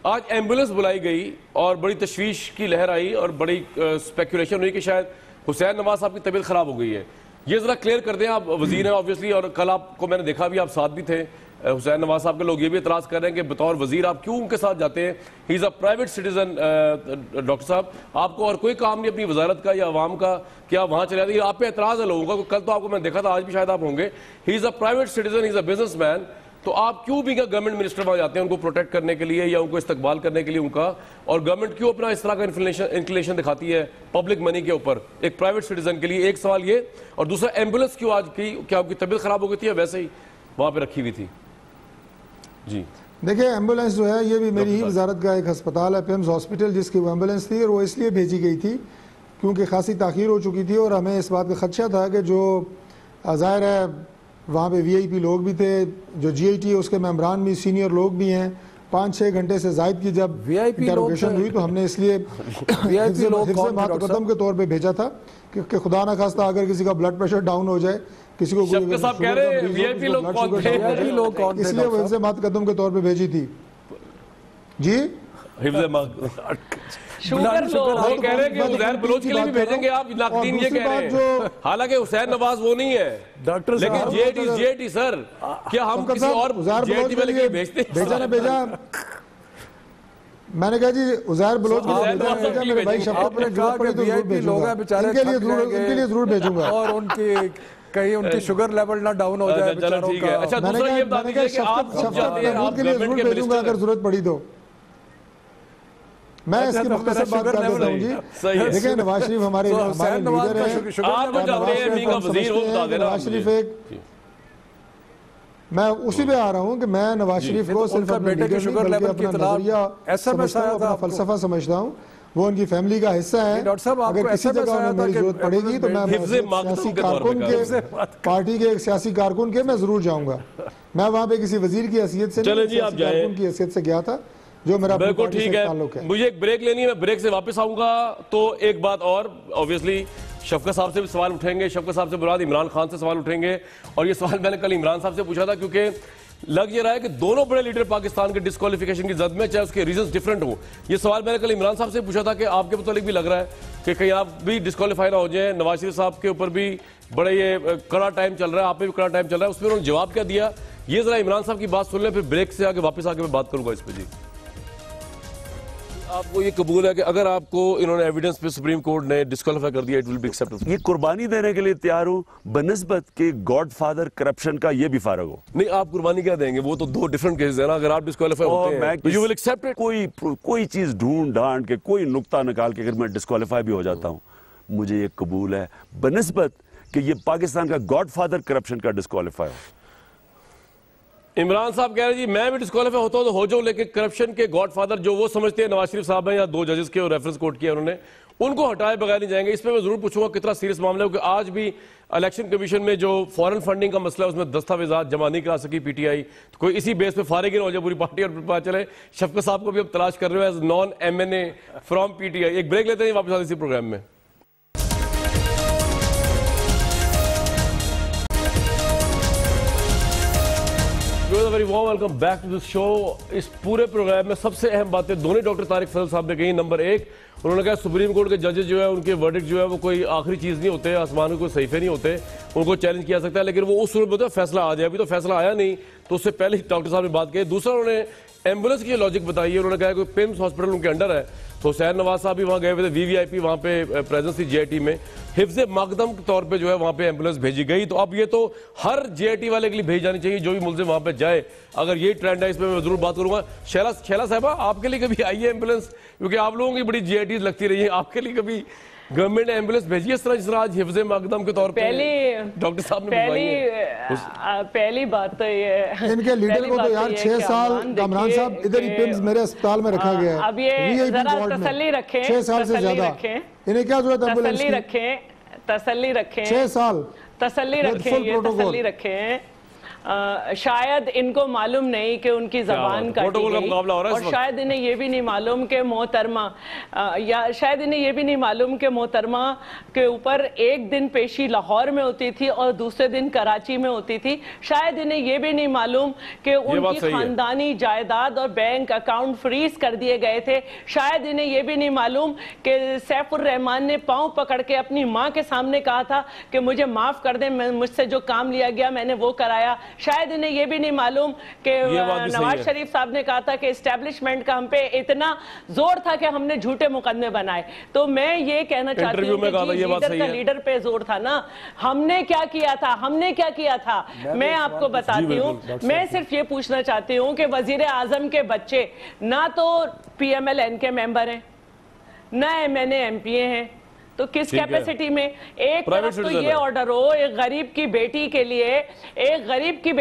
آج ایمبولنس بلائی گئی اور بڑی تشویش کی لہر آئی اور بڑی اسپیکولیشن ہوئی کہ شاید حسین نواز صاحب کی طبیعت خراب ہو گئی ہے. یہ ذرا کلیئر کر دیں, آپ وزیر ہیں آبویسلی, اور کل آپ کو میں نے دیکھا بھی, آپ ساتھ بھی تھے حسین نواز صاحب کے. لوگ یہ بھی اعتراض کر رہے ہیں کہ بطور وزیر آپ کیوں ان کے ساتھ جاتے ہیں؟ ہی is a private citizen. Doctor صاحب آپ کو اور کوئی کام نہیں اپنی وزارت کا یا عوام کا کہ آپ وہاں چلے جاتے ہیں؟ آپ پہ اعتراض ہے لوگوں کا. کل تو آپ کو میں دیکھا تھا, آج بھی شاید آپ ہوں گے. He is a private citizen, he is a businessman. تو آپ کیوں بھی گورنمنٹ منسٹر وہاں جاتے ہیں ان کو پروٹیکٹ کرنے کے لیے یا ان کو استقبال کرنے کے لیے ان کا, اور گورنمنٹ کیوں اپنا اس طرح کا انکلیشن دکھاتی ہے پبلک منی کے اوپر ایک پرائیویٹ سٹیزن کے لیے؟ ایک سوال یہ, اور دوسرا ایمبولنس کیوں آج کی, کیا آپ کی طبیعت خراب ہو گئی تھی یا ویسے ہی وہاں پہ رکھی ہوئی تھی؟ جی دیکھیں ایمبولنس جو ہے یہ بھی میری ہی وزارت کا ایک ہسپتال ہے پیمز ہاسپٹل, جس کی وہ ایمبولنس تھی, اور وہ اس لیے بھیجی گئی تھی کیونکہ خاصی تاخیر ہو چکی تھی اور ہمیں اس بات کا خدشہ تھا کہ جو ظاہر ہے وہاں پہ وی آئی پی لوگ بھی تھے, جو جی آئی ٹی اس کے ممبران بھی سینئر لوگ بھی ہیں, 5-6 گھنٹے سے زائد کی جب انٹروگیشن ہوئی تو ہم نے اس لیے حفظ مقدم کے طور پہ بھیجا تھا کہ خدا نہ خواستہ اگر کسی کا بلڈ پریشر ڈاؤن ہو جائے, کسی کو اس لیے وہ حفظ مقدم کے طور پہ بھیجی تھی. جی حالانکہ حسین نواز وہ نہیں ہے لیکن جی اے ٹی سر, کیا ہم کسی اور جی اے ٹی والے کے بھیجتے ہیں؟ بھیجا نہ بھیجا, میں نے کہا جی عزیر بلوچ کے لیے بھیجا, میرے بھائی شفقت نے ضرورت پڑی تو ضرور بھیجوں گا, ان کے لیے ضرور بھیجوں گا, اور ان کی کہیں ان کی شوگر لیول نہ ڈاؤن ہو جائے بیچاروں کا. اچھا دوسرا یہ بتا دیجئے کہ آپ خود جاتے ہیں, آپ کے لیے ضرور بھیجوں گا اگر ضرورت پڑی تو. میں اس کی مختصر بات کر دیتا ہوں جی. دیکھیں نواز شریف ہمارے لیڈر ہیں, آپ تو جاتے ہیں امی کا وزیر ہو, بتا دینا. نواز شریف ایک, میں اسی پہ آ رہا ہوں کہ میں نواز شریف کو صرف اپنے لیڈر نہیں بلکہ اپنا نظریہ سمجھتا ہوں, اپنا فلسفہ سمجھتا ہوں, وہ ان کی فیملی کا حصہ ہے. اگر کسی جگہ انہیں میری ضرورت پڑے گی تو میں سیاسی کارکن کے, پارٹی کے ایک سیاسی کارکن کے میں ضرور جاؤں گا. میں وہاں پہ کسی وزیر کی حیثیت سے نہیں, سیاسی کارکن کی حیثیت سے گیا تھا جو میرا اپنی پارٹی سے تعلق ہے. مجھے ایک بریک لینی ہے, میں بریک سے واپس آؤں گا. تو ایک بات اور, اوبویسلی شفقت صاحب سے بھی سوال اٹھیں گے, شفقت صاحب سے مراد عمران خان سے سوال اٹھیں گے, اور یہ سوال میں نے کل عمران صاحب سے پوچھا تھا کیونکہ لگ یہ رہا ہے کہ دونوں بڑے لیڈر پاکستان کے ڈسکوالیفیکیشن کی زد میں, چاہے اس کے ریزنز ڈیفرنٹ ہوں. یہ سوال میں نے کل عمران صاحب سے پوچھا تھا کہ آپ کے متعلق بھی لگ رہا ہے کہ کہیں آپ بھی ڈسکوالیفائی نہ ہو جائیں. نواز شریف صاحب کے اوپر بھی بڑا یہ کڑا ٹائم چل رہا ہے, آپ پہ بھی کڑا ٹائم چل رہا ہے. اس پہ انہوں نے جواب کیا دیا, یہ ذرا عمران صاحب کی بات سن لیں, پھر بریک سے آگے واپس آ کے میں بات کروں گا اس پہ. جی آپ کو یہ قبول ہے کہ اگر آپ کو انہوں نے ایویڈنس پہ سپریم کورٹ نے ڈسکوالیفائی کر دیا, اٹ ول بی ایکسیپٹیبل؟ یہ قربانی دینے کے لیے تیار ہوں بنسبت کہ گاڈ فادر کرپشن کا یہ بھی فارغ ہو. نہیں, آپ قربانی کیا دیں گے؟ وہ تو 2 ڈیفرنٹ کیسز ہیں نا. اگر آپ ڈسکوالیفائی ہوتے ہیں یو ول ایکسیپٹ اٹ. کوئی چیز ڈھونڈ ڈھانڈ کے, کوئی نقطہ نکال کے اگر میں ڈسکوالیفائی بھی ہو جاتا ہوں, مجھے یہ قبول ہے بنسبت کہ یہ پاکستان کا گاڈ فادر کرپشن کا ڈسکوالیفائی ہو. عمران صاحب کہہ رہے جی میں بھی ڈسکوالیفائی ہوتا ہوں تو ہو جاؤں, لیکن کرپشن کے گاڈ فادر جو وہ سمجھتے ہیں نواز شریف صاحب ہیں یا 2 ججز کے ریفرنس کوٹ کیا انہوں نے, ان کو ہٹائے بغیر نہیں جائیں گے. اس پہ میں ضرور پوچھوں گا کتنا سیریس معاملہ ہے, کیونکہ آج بھی الیکشن کمیشن میں جو فورن فنڈنگ کا مسئلہ ہے اس میں دستاویزات جمع نہیں کرا سکی پی ٹی آئی. تو کوئی اسی بیس پہ فارغ ہی نہ ہو جائے پوری پارٹی, اور پتہ چلے شفقت صاحب کو بھی اب تلاش کر رہے ہو as non M N A from P T I. ایک بریک لیتے ہیں, واپس آتے اسی پروگرام میں. Very warm welcome back to this show. اس پورے پروگرام میں سب سے اہم باتیں دونوں ڈاکٹر طارق فضل صاحب نے کہی. نمبر 1, انہوں نے کہا سپریم کورٹ کے ججز جو ہے ان کے ورڈکٹ جو ہے وہ کوئی آخری چیز نہیں ہوتے, آسمان میں کوئی صحیفے نہیں ہوتے, ان کو چیلنج کیا سکتا ہے, لیکن وہ اس صورت میں ہوتا ہے فیصلہ آ جائے. ابھی تو فیصلہ آیا نہیں, تو اس سے پہلے ڈاکٹر صاحب نے بات کی. دوسرا انہوں نے ایمبولنس کی لاجک بتائی ہے. انہوں نے کہا کہ پیمز ہاسپٹل ان کے انڈر ہے, تو حسین نواز صاحب بھی وہاں گئے ہوئے تھے, وی آئی پی وہاں پہ پریزنس تھی جے آئی ٹی میں, حفظ مقدم کے طور پہ جو ہے وہاں پہ ایمبولنس بھیجی گئی. تو اب یہ تو ہر جے آئی ٹی والے کے لیے بھیج جانی چاہیے جو بھی ملزم وہاں پہ جائے. اگر یہ ٹرینڈ ہے اس پہ میں ضرور بات کروں گا. شیلا صاحبہ آپ کے لیے کبھی آئی ہے ایمبولنس, کیونکہ آپ لوگوں کی بڑی جے آئی ٹیز لگتی رہی ہیں, آپ کے لیے کبھی گورنمنٹ نے ایمبولینس بھیجی اس طرح جس طرح آج حفظ مقدم کے طور پہ ڈاکٹر صاحب نے پہلی بات تو یہ ان کے لیڈر کو تو یار 6 سال کامران صاحب ادھر ہی پمز میرے اسپتال میں رکھا گیا ہے. اب یہ ذرا تسلی رکھیں 6 سال سے زیادہ انہیں کیا ضرورت ہے ایمبولینس کی؟ تسلی رکھیں 6 سال تسلی رکھیں. شاید ان کو معلوم نہیں کہ ان کی زبان کاٹی گئی اور شاید انہیں یہ بھی نہیں معلوم کہ محترمہ شاید انہیں یہ بھی نہیں معلوم کہ محترمہ کے اوپر ایک دن پیشی لاہور میں ہوتی تھی اور دوسرے دن کراچی میں ہوتی تھی. شاید انہیں یہ بھی نہیں معلوم کہ ان کی خاندانی جائیداد اور بینک اکاؤنٹ فریز کر دیے گئے تھے. شاید انہیں یہ بھی نہیں معلوم کہ سیف الرحمان نے پاؤں پکڑ کے اپنی ماں کے سامنے کہا تھا کہ مجھے معاف کر دیں, مجھ سے جو کام لیا گیا میں نے وہ کرایا. شاید انہیں یہ بھی نہیں معلوم کہ نواز شریف صاحب نے کہا تھا کہ اسٹیبلشمنٹ کا ہم پہ اتنا زور تھا کہ ہم نے جھوٹے مقدمے بنائے. تو میں یہ کہنا چاہتی ہوں کہ لیڈر پہ زور تھا نا, ہم نے کیا کیا تھا میں آپ کو بتاتی ہوں. میں صرف یہ پوچھنا چاہتی ہوں کہ وزیر اعظم کے بچے نہ تو پی ایم ایل این کے ممبر ہیں نہ M N A M P A ہیں, تو کس کیپیسٹی میں ایک طرف تو یہ آرڈر ہو ایک غریب کی بیٹی کے لیے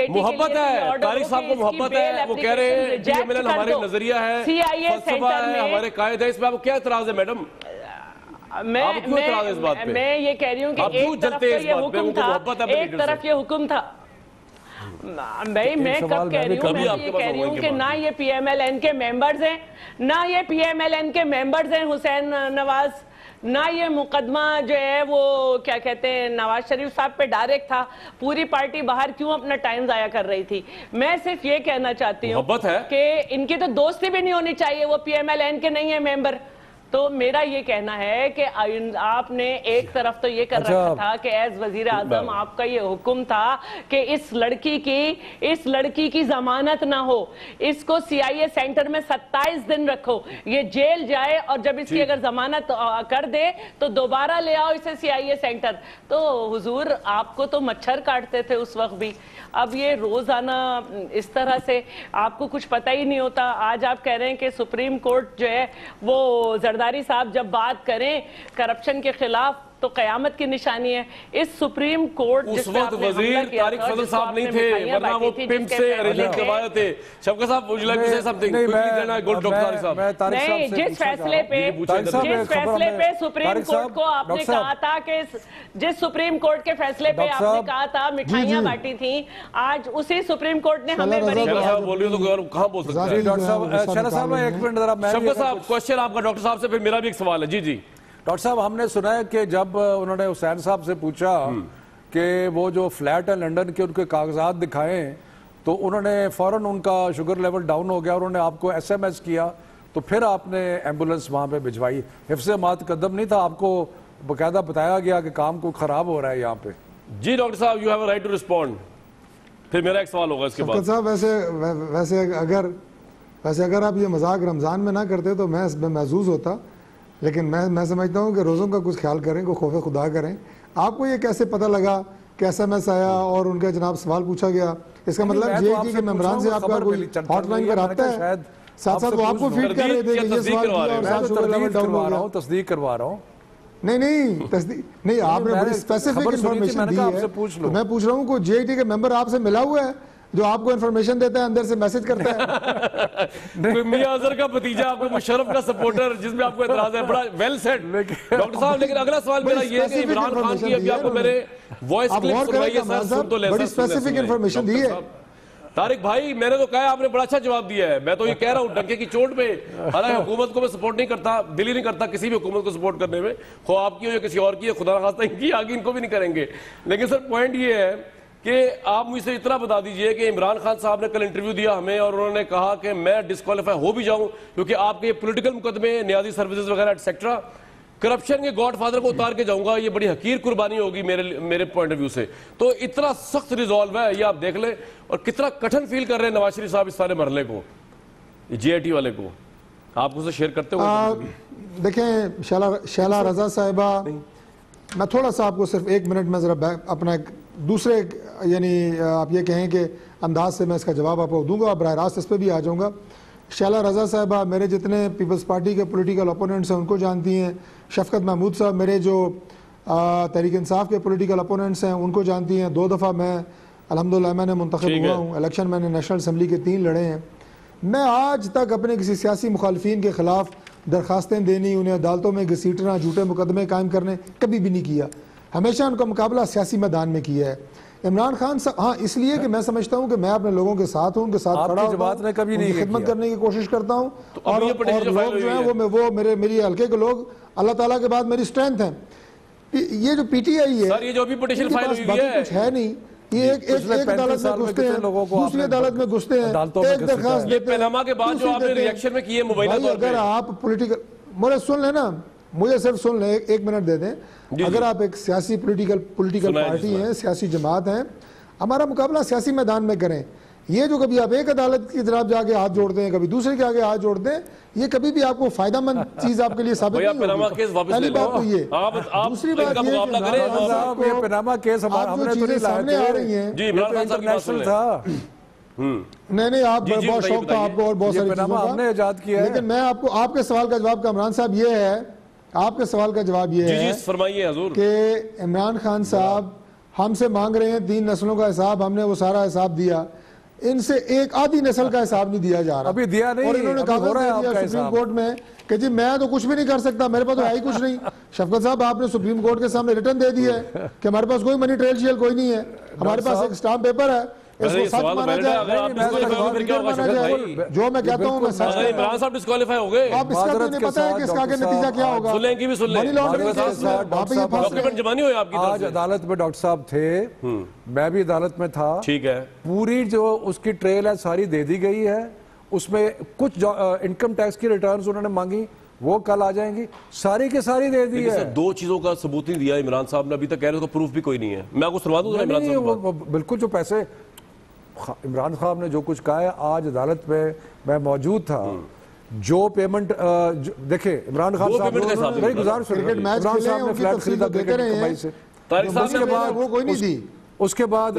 محبت ہے, طارق صاحب کو محبت ہے, وہ کہہ رہے ہیں پی ایم ایل این ہمارے نظریہ ہے, فلسفہ ہے, ہمارے قائد ہے, اس میں آپ کو کیا اعتراض ہے میڈم؟ میں یہ کہہ رہی ہوں کہ ایک طرف تو یہ حکم تھا, ایک طرف یہ حکم تھا. میں کب کہہ رہی ہوں, میں یہ کہہ رہی ہوں کہ نہ یہ پی ایم ایل این کے ممبرز ہیں, نہ یہ پی ایم ایل این کے ممبرز ہیں حسین نواز, نہ یہ مقدمہ جو ہے وہ کیا کہتے ہیں نواز شریف صاحب پہ ڈائریکٹ تھا. پوری پارٹی باہر کیوں اپنا ٹائم ضائع کر رہی تھی؟ میں صرف یہ کہنا چاہتی ہوں کہ ان کی تو دوستی بھی نہیں ہونی چاہیے, وہ پی ایم ایل این کے نہیں ہیں ممبر. تو میرا یہ کہنا ہے کہ آپ نے ایک طرف تو یہ کر رکھا تھا کہ ایز وزیر اعظم آپ کا یہ حکم تھا کہ اس لڑکی کی ضمانت نہ ہو, اس کو سی آئی اے سینٹر میں 27 دن رکھو, یہ جیل جائے اور جب اس کی اگر ضمانت کر دے تو دوبارہ لے آؤ اسے سی آئی اے سینٹر. تو حضور آپ کو تو مچھر کاٹتے تھے اس وقت بھی, اب یہ روزانہ اس طرح سے آپ کو کچھ پتہ ہی نہیں ہوتا. آج آپ کہہ رہے ہیں کہ سپریم کورٹ جو ہے وہ زرداری صاحب جب بات کریں کرپشن کے خلاف تو قیامت کی نشانی ہے. اس سپریم کورٹ اس وقت وزیر طارق فضل صاحب نہیں تھے, ورنہ وہ پمپ سے ارینجمنٹ کروایا تھے. شفقت صاحب would you like to say something? نہیں, جس فیصلے پہ سپریم کورٹ کو آپ نے کہا تھا کہ جس سپریم کورٹ کے فیصلے پہ آپ نے کہا تھا مٹھائیاں بانٹی تھیں, آج اسی سپریم کورٹ نے ہمیں بری کیا. بول رہی ہو تو کہاں بول سکتا ہے شفقت صاحب؟ کوشچن آپ کا ڈاکٹر صاحب سے, پھر میرا بھی ایک سوال ہے. جی ڈاکٹر صاحب, ہم نے سنا ہے کہ جب انہوں نے حسین صاحب سے پوچھا کہ وہ جو فلیٹ ہے لنڈن کے ان کے کاغذات دکھائیں تو انہوں نے فوراً ان کا شوگر لیول ڈاؤن ہو گیا, انہوں نے آپ کو ایس ایم ایس کیا, تو پھر آپ نے ایمبولینس وہاں پہ بھجوائی. حفظ مقدم نہیں تھا, آپ کو باقاعدہ بتایا گیا کہ کام کو خراب ہو رہا ہے یہاں پہ. جی ڈاکٹر صاحب, you have a right to respond. پھر میرا ایک سوال ہوگا اس کے بعد. صاحب ویسے اگر آپ یہ مذاق رمضان میں نہ کرتے تو میں اس میں محظوظ ہوتا, لیکن میں سمجھتا ہوں کہ روزوں کا کچھ خیال کریں, کوئی خوف خدا کریں. آپ کو یہ کیسے پتہ لگا کہ ایس ایم ایس آیا اور ان کا جناب سوال پوچھا گیا؟ اس کا مطلب جے ٹی کے ممبران سے آپ کا کوئی ہاٹ لائن پر رابطہ ہے, ساتھ ساتھ وہ آپ کو فیڈ کر رہے تھے کہ یہ سوال کیا اور ساتھ شوگر لیول ڈاؤن ہو گیا. تصدیق کروا رہا ہوں. نہیں تصدیق نہیں, آپ نے بڑی اسپیسیفک انفارمیشن دی ہے. میں پوچھ رہا ہوں کوئی جے ٹی کے ممبر آپ سے ملا ہوا ہے جو آپ کو انفارمیشن دیتا ہے, اندر سے میسج کرتا ہے؟ میاں اظہر کا بھتیجا, آپ کو مشرف کا سپورٹر, جس میں آپ کو اعتراض ہے. بڑا ویل سیٹ ڈاکٹر صاحب. لیکن اگلا سوال میرا یہ ہے کہ عمران خان کی ابھی آپ کو میرے وائس کلپ سنوائیے سر, سن تو لیں. بڑی اسپیسیفک انفارمیشن دی ہے طارق بھائی. میں نے تو کہا, آپ نے بڑا اچھا جواب دیا ہے. میں تو یہ کہہ رہا ہوں ڈنکے کی چوٹ پہ, حالانکہ حکومت کو میں سپورٹ نہیں کرتا, دل ہی نہیں کرتا کسی بھی حکومت کو سپورٹ کرنے میں, خواہ آپ کی ہو یا کسی اور کی ہے, خدا نخواستہ ان کی آگے ان کو بھی نہیں کریں گے. لیکن سر پوائنٹ یہ ہے کہ آپ مجھ سے اتنا بتا دیجئے کہ عمران خان صاحب نے کل انٹرویو دیا ہمیں اور انہوں نے کہا کہ میں ڈسکوالیفائی ہو بھی جاؤں کیونکہ آپ کے یہ پولیٹیکل مقدمے, نیازی سروسز وغیرہ ایٹسیکٹرا, کرپشن کے گاڈ فادر کو اتار کے جاؤں گا, یہ بڑی حقیر قربانی ہوگی میرے پوائنٹ آف ویو سے. تو اتنا سخت ریزالو ہے, یہ آپ دیکھ لیں, اور کتنا کٹھن فیل کر رہے ہیں نواز شریف صاحب اس سارے مرحلے کو, جی آئی ٹی والے کو. آپ کو شیئر کرتے ہو؟ دیکھیں شیلا رضا صاحبہ, میں تھوڑا سا آپ کو صرف 1 منٹ میں ذرا اپنا دوسرے یعنی آپ یہ کہیں کہ انداز سے میں اس کا جواب آپ کو دوں گا, اور براہ راست اس پہ بھی آ جاؤں گا. شیلا رضا صاحبہ میرے جتنے پیپلز پارٹی کے پولیٹیکل اپوننٹس ہیں ان کو جانتی ہیں. شفقت محمود صاحب میرے جو تحریک انصاف کے پولیٹیکل اپوننٹس ہیں ان کو جانتی ہیں. 2 دفعہ میں الحمدللہ میں نے منتخب ہوا ہوں. الیکشن میں نے نیشنل اسمبلی کے 3 لڑے ہیں. میں آج تک اپنے کسی سیاسی مخالفین کے خلاف درخواستیں دینی, انہیں عدالتوں میں گھسیٹنا, جھوٹے مقدمے قائم کرنے کبھی بھی نہیں کیا. ہمیشہ ان کا مقابلہ سیاسی میدان میں کیا ہے. عمران خان صاحب ہاں اس لیے کہ میں سمجھتا ہوں کہ میں اپنے لوگوں کے ساتھ ہوں, ان کے ساتھ کھڑا ہوتا ہوں, ان کی خدمت کرنے کی کوشش کرتا ہوں, اور لوگ جو ہیں وہ میری حلقے کے لوگ اللہ تعالیٰ کے بعد میری اسٹرینتھ ہیں. یہ جو پی ٹی آئی ہے یہ جو بھی پٹیشن فائل ہوئی ہے کچھ ہے نہیں. یہ ایک عدالت میں گھستے ہیں, دوسری عدالت میں گھستے ہیں, ایک درخواست دیتے ہیں. پیناما کے بعد جو آپ نے ریئیکشن میں کیے موبائل طور پہ, اگر آپ پولیٹیکل مجھے سن لیں نا, مجھے صرف سن لیں, 1 منٹ دے دیں. اگر آپ ایک سیاسی پولیٹیکل پارٹی ہیں, سیاسی جماعت ہیں, ہمارا مقابلہ سیاسی میدان میں کریں. یہ جو کبھی آپ ایک عدالت کی طرف جا کے ہاتھ جوڑتے ہیں, کبھی دوسرے کے آگے ہاتھ جوڑتے ہیں, یہ کبھی بھی آپ کو فائدہ مند چیز آپ کے لیے ثابت نہیں ہوگی. پہلی بات تو یہ. دوسری بات یہ پناما کیس جو چیزیں سامنے آ رہی ہیں, نہیں آپ بہت شوق تھا آپ کو اور بہت ساری چیزوں کا, لیکن میں آپ کے سوال کا جواب کامران صاحب یہ ہے, آپ کے سوال کا جواب یہ ہے فرمائیے حضور, کہ عمران خان صاحب ہم سے مانگ رہے ہیں 3 نسلوں کا حساب, ہم نے وہ سارا حساب دیا. ان سے ایک آدھی نسل کا حساب نہیں دیا جا رہا, ابھی دیا نہیں, اور انہوں نے کہا سپریم کورٹ میں کہ جی میں تو کچھ بھی نہیں کر سکتا, میرے پاس تو ہے ہی کچھ نہیں. شفقت صاحب آپ نے سپریم کورٹ کے سامنے ریٹرن دے دیا ہے کہ ہمارے پاس کوئی منی ٹریل شیل کوئی نہیں ہے, ہمارے پاس ایک اسٹامپ پیپر ہے, اس کو سچ مانا جائے. جو میں کہتا ہوں میں سچ عمران صاحب ڈسکوالیفائی ہو گئے, آپ اس کا تو نہیں پتا ہے کہ اس کا آگے نتیجہ کیا ہوگا. منی لانڈرنگ کیس میں ڈاکیومنٹ جمع نہیں ہوئے آپ کی طرف آج سے. عدالت میں ڈاکٹر صاحب تھے, میں بھی عدالت میں تھا. ٹھیک ہے, پوری جو اس کی ٹریل ہے ساری دے دی گئی ہے. اس میں کچھ انکم ٹیکس کی ریٹرنز انہوں نے مانگی, وہ کل آ جائیں گی, ساری کے ساری دے دی ہے. 2 چیزوں کا ثبوت نہیں دیا عمران صاحب نے ابھی تک, کہہ رہے اس کا پروف بھی کوئی نہیں ہے. میں آپ کو سنوا دوں عمران صاحب, بالکل جو پیسے عمران صاحب نے جو کچھ کہا ہے, آج عدالت میں موجود تھا. جو پیمنٹ دیکھیں عمران خان صاحب میری گزارش, کرکٹ میچ عمران کھیلے صاحب ہیں, نے ان کی فلیٹ تفصیل خریدا دیتے کرکٹ رہے کمائی ہیں. سے, طارق صاحب نے وہ کوئی نہیں دی. اس کے بعد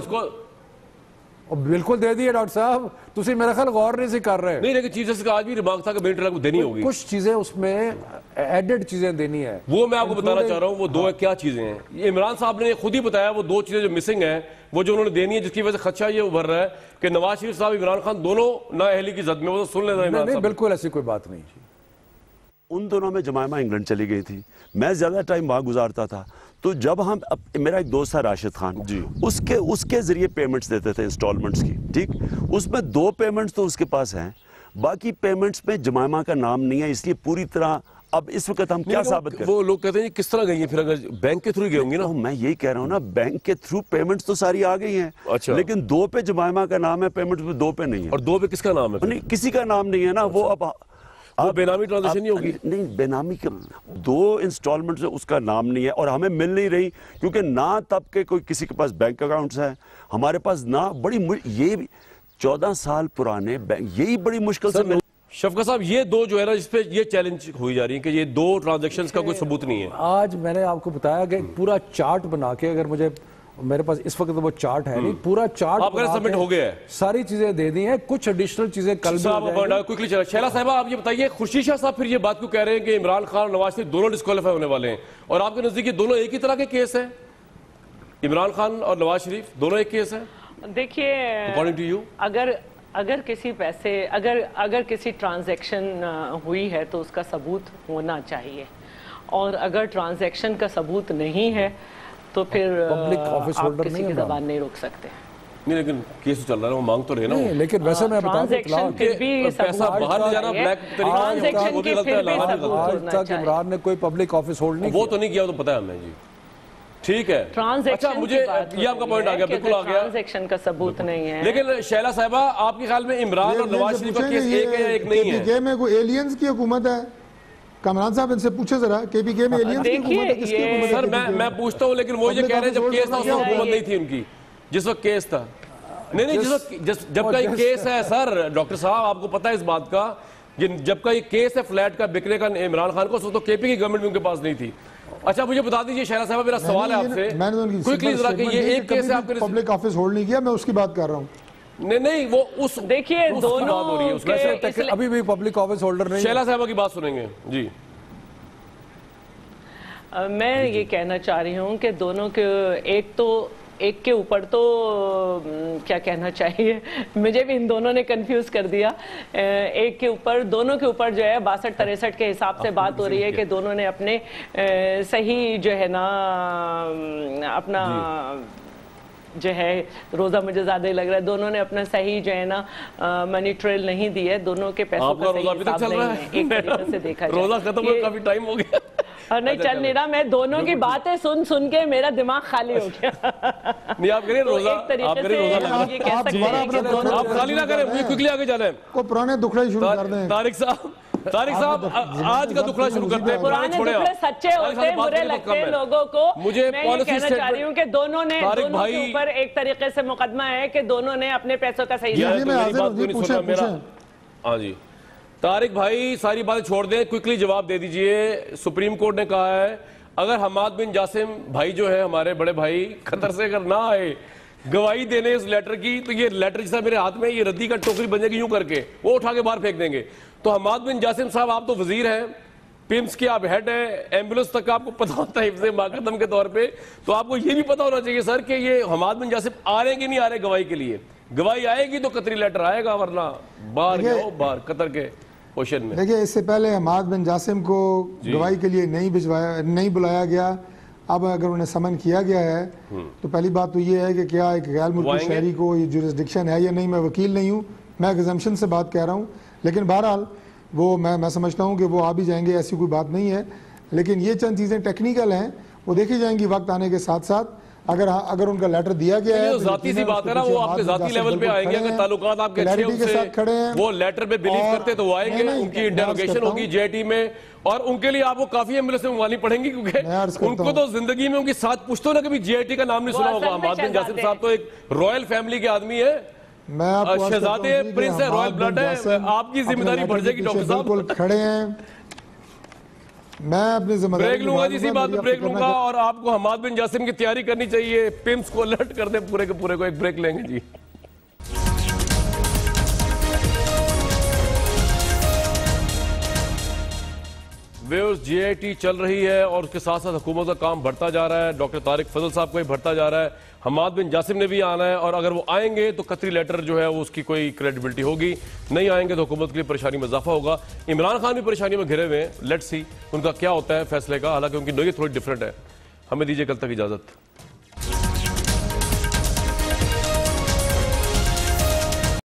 بالکل دے دی ہے ڈاکٹر صاحب. تسی میرا خیال غور نہیں سے کر رہے. نہیں, لیکن چیف جسٹس کا آج بھی ریمارک تھا کہ مین ٹریل کو دینی ہوگی. کچھ چیزیں اس میں ایڈڈ چیزیں دینی ہے, وہ میں آپ کو بتانا چاہ رہا ہوں. وہ 2 کیا چیزیں ہیں, یہ عمران صاحب نے خود ہی بتایا. وہ 2 چیزیں جو مسنگ ہیں, وہ جو انہوں نے دینی ہے, جس کی وجہ سے خدشہ یہ ابھر رہا ہے کہ نواز شریف صاحب عمران خان دونوں نااہلی کی زد میں. وہ تو سن لینا عمران صاحب. بالکل ایسی کوئی بات نہیں. ان دونوں میں جمائمہ انگلینڈ چلی گئی تھی, میں زیادہ ٹائم وہاں گزارتا تھا. تو جب ہم میرا ایک دوست ہے راشد خان, اس کے ذریعے پیمنٹس دیتے تھے انسٹالمنٹس کی, ٹھیک, اس میں 2 پیمنٹس تو اس کے پاس ہیں, باقی پیمنٹس میں جمائمہ کا نام نہیں ہے. اس لیے پوری طرح اب اس وقت ہم کیا ثابت کریں. وہ لوگ کہتے ہیں کس طرح گئی ہیں, پھر اگر بینک کے تھرو گئی ہوں گی نا. میں یہی کہہ رہا ہوں نا, بینک کے تھرو پیمنٹس تو ساری آ گئی ہیں, لیکن 2 پہ جمائمہ کا نام ہے, پیمنٹس پہ 2 پہ نہیں ہے. اور 2 پہ کس کا نام ہے؟ نہیں, کسی کا نام نہیں ہے نا. وہ اب بے نامی ٹرانزیکشن نہیں ہوگی. نہیں, بے نامی کے 2 انسٹالمنٹ سے اس کا نام نہیں ہے, اور ہمیں مل نہیں رہی, کیونکہ نہ تب کے کوئی کسی کے پاس بینک اکاؤنٹس ہیں, ہمارے پاس نہ. بڑی یہ 14 سال پرانے بینک, یہی بڑی مشکل سے مل. شفقت صاحب یہ 2 جو ہے نا, جس پہ یہ چیلنج ہوئی جا رہی ہے کہ یہ 2 ٹرانزیکشنز کا کوئی ثبوت نہیں ہے. آج میں نے آپ کو بتایا کہ پورا چارٹ بنا کے, اگر مجھے میرے پاس اس وقت وہ چارٹ ہے نہیں, پورا چارٹ آپ کا سبمٹ ہو گیا ہے, ساری چیزیں دے دی ہیں, کچھ ایڈیشنل چیزیں کل بھی. شیلا صاحبہ آپ یہ بتائیے, خورشید شاہ صاحب پھر یہ بات کیوں کہہ رہے ہیں کہ عمران خان اور نواز شریف دونوں ڈسکوالیفائی ہونے والے ہیں, اور آپ کے نزدیک یہ دونوں ایک ہی طرح کے کیس ہیں؟ عمران خان اور نواز شریف دونوں ایک کیس ہیں دیکھیے. اکارڈنگ ٹو یو, اگر کسی پیسے اگر کسی ٹرانزیکشن ہوئی ہے تو اس کا ثبوت ہونا چاہیے, اور اگر ٹرانزیکشن کا ثبوت نہیں ہے تو پھر آپ کسی کی زبان نہیں روک سکتے. نہیں, لیکن کیس چل رہا ہے, وہ مانگ تو رہے نا. لیکن ویسے میں بتا دوں کہ پیسہ باہر لے جانا بلیک طریقہ, وہ بھی غلط ہے. آج تک عمران نے کوئی پبلک آفس ہولڈ نہیں, وہ تو نہیں کیا, وہ تو پتہ ہے ہمیں. جی ٹھیک ہے. اچھا, مجھے یہ آپ کا پوائنٹ آ گیا, بالکل آ گیا. ٹرانزیکشن کا ثبوت نہیں ہے. لیکن شیلا صاحبہ آپ کے خیال میں عمران اور نواز شریف کا کیس ایک ہے یا ایک نہیں ہے؟ KPK میں کوئی ایلینز کی حکومت ہے؟ کامران صاحب ان سے پوچھے ذرا, KPK میں ایلینز کی حکومت ہے, کس کی حکومت ہے؟ سر میں پوچھتا ہوں, لیکن وہ یہ کہہ رہے ہیں جب کیس تھا اس وقت حکومت نہیں تھی ان کی, جس وقت کیس تھا. نہیں, جب کا یہ کیس ہے سر, ڈاکٹر صاحب آپ کو پتا ہے اس بات کا, جب کا یہ کیس ہے فلیٹ کا بکنے کا عمران خان کو, تو KP کی گورنمنٹ بھی ان کے پاس نہیں تھی. اچھا, مجھے بتا دیجئے شیلا صاحبہ, میرا سوال ہے آپ سے کوئکلی ذرا کہ یہ ایک کیس ہے آپ کے پبلک آفس ہولڈ نہیں کیا, میں اس کی بات کر رہا ہوں. نہیں وہ اس دیکھیے دونوں ابھی بھی پبلک آفس ہولڈر نہیں. شیلا صاحبہ کی بات سنیں گے جی. میں یہ کہنا چاہ رہی ہوں کہ دونوں کے ایک کے اوپر تو کیا کہنا چاہیے, مجھے بھی ان دونوں نے کنفیوز کر دیا. ایک کے اوپر, دونوں کے اوپر جو ہے 62-63 کے حساب سے بات ہو رہی ہے کہ دونوں نے اپنے صحیح جو ہے نا اپنا جو ہے روزہ, مجھے زیادہ ہی لگ رہا ہے دونوں نے اپنا صحیح جو ہے نا منی ٹریل نہیں دی ہے. دونوں کے پیسوں کا صحیح حساب نہیں ہے ایک طریقے سے دیکھا جائے. روزہ ختم ہو کافی ٹائم ہو گیا. نہیں چل نہیں رہا, میں دونوں کی باتیں سن کے میرا دماغ خالی ہو گیا. نہیں آپ کریں روزہ, آپ کریں روزہ, یہ کہہ سکتے ہیں کہ آپ خالی نہ کریں, مجھے کوئکلی آگے جانا ہے. کوئی پرانے دکھڑے شروع کر دیں. طارق صاحب آج کا دکھڑا شروع کرتے ہیں. پرانے دکھڑے سچے ہوتے ہیں, برے لگتے ہیں لوگوں کو. میں یہ کہنا چاہ رہی ہوں کہ دونوں کے اوپر ایک طریقے سے مقدمہ ہے کہ دونوں نے اپنے پیسوں کا صحیح ہاں جی. طارق بھائی ساری باتیں چھوڑ دیں, کوئکلی جواب دے دیجئے. سپریم کورٹ نے کہا ہے اگر حماد بن جاسم بھائی جو ہے ہمارے بڑے بھائی قطر سے اگر نہ آئے گواہی دینے اس لیٹر کی, تو یہ لیٹر جیسا میرے ہاتھ میں یہ ردی کا ٹوکری بن جائے گی یوں کر کے, وہ اٹھا کے باہر پھینک دیں گے. تو حماد بن جاسم صاحب آپ تو وزیر ہیں, پیمز کے آپ ہیڈ ہیں, ایمبولنس تک آپ کو پتا ہوتا ہے حفظ مقدم کے طور پہ, تو آپ کو یہ بھی پتا ہونا چاہیے سر کہ یہ حماد بن جاسم آ رہے ہیں کہ نہیں آ رہے گواہی کے لیے. گواہی آئے گی تو قطری لیٹر آئے گا, ورنہ باہر گیا ہو باہر قطر کے اوشن میں. دیکھیں اس سے پہلے حماد بن جاسم کو گواہی کے لیے نہیں بلایا گیا. اب اگر انہیں سمن کیا گیا ہے تو پہلی بات تو یہ ہے کہ کیا ایک غیر ملکی شہری کو یہ جورسڈکشن ہے یا نہیں. میں وکیل نہیں ہوں, میں ایگزمپشن سے بات کہہ رہا ہوں, لیکن بہرحال وہ میں سمجھتا ہوں کہ وہ آ بھی جائیں گے, ایسی کوئی بات نہیں ہے. لیکن یہ چند چیزیں ٹیکنیکل ہیں, وہ دیکھی جائیں گی وقت آنے کے ساتھ ساتھ. اگر ان کا لیٹر دیا گیا ہے, ذاتی سی بات ہے نا, وہ آپ کے ذاتی لیول پہ آئیں گے, اگر تعلقات آپ کے اچھے ان سے, وہ لیٹر پہ بلیو کرتے تو وہ آئیں گے, ان کی انٹروگیشن ہوگی جے ٹی میں, اور ان کے لیے آپ کو کافی ایمبولینسیں منگوانی پڑیں گی, کیونکہ ان کو تو زندگی میں ان کی ساتھ پوچھتوں نے کبھی جے ٹی کا نام نہیں سنا ہوگا. حماد بن جاسم صاحب تو ایک رائل فیملی کے آدمی ہے, شہزادے پرنس ہے, رائل بلڈ ہے. آپ کی ذمہ داری بڑھ جائے گی ڈاکٹر صاحب. کھڑے ہیں, میں اپنی ذمہ داری بریک لوں گا, اسی بات پہ بریک لوں گا, اور آپ کو حماد بن جاسم کی تیاری کرنی چاہیے. پیمز کو الرٹ کر دیں پورے کے پورے کو. ایک بریک لیں گے جی. ویوز جی آئی ٹی چل رہی ہے اور اس کے ساتھ ساتھ حکومت کا کام بڑھتا جا رہا ہے. ڈاکٹر طارق فضل صاحب کو بھی بڑھتا جا رہا ہے. حماد بن جاسم نے بھی آنا ہے, اور اگر وہ آئیں گے تو قطری لیٹر جو ہے وہ اس کی کوئی کریڈیبلٹی ہوگی. نہیں آئیں گے تو حکومت کے لیے پریشانی میں اضافہ ہوگا. عمران خان بھی پریشانی میں گھرے ہوئے ہیں, لیٹس سی ان کا کیا ہوتا ہے فیصلے کا, حالانکہ ان کی نوعیت تھوڑی ڈیفرنٹ ہے. ہمیں دیجیے کل تک اجازت.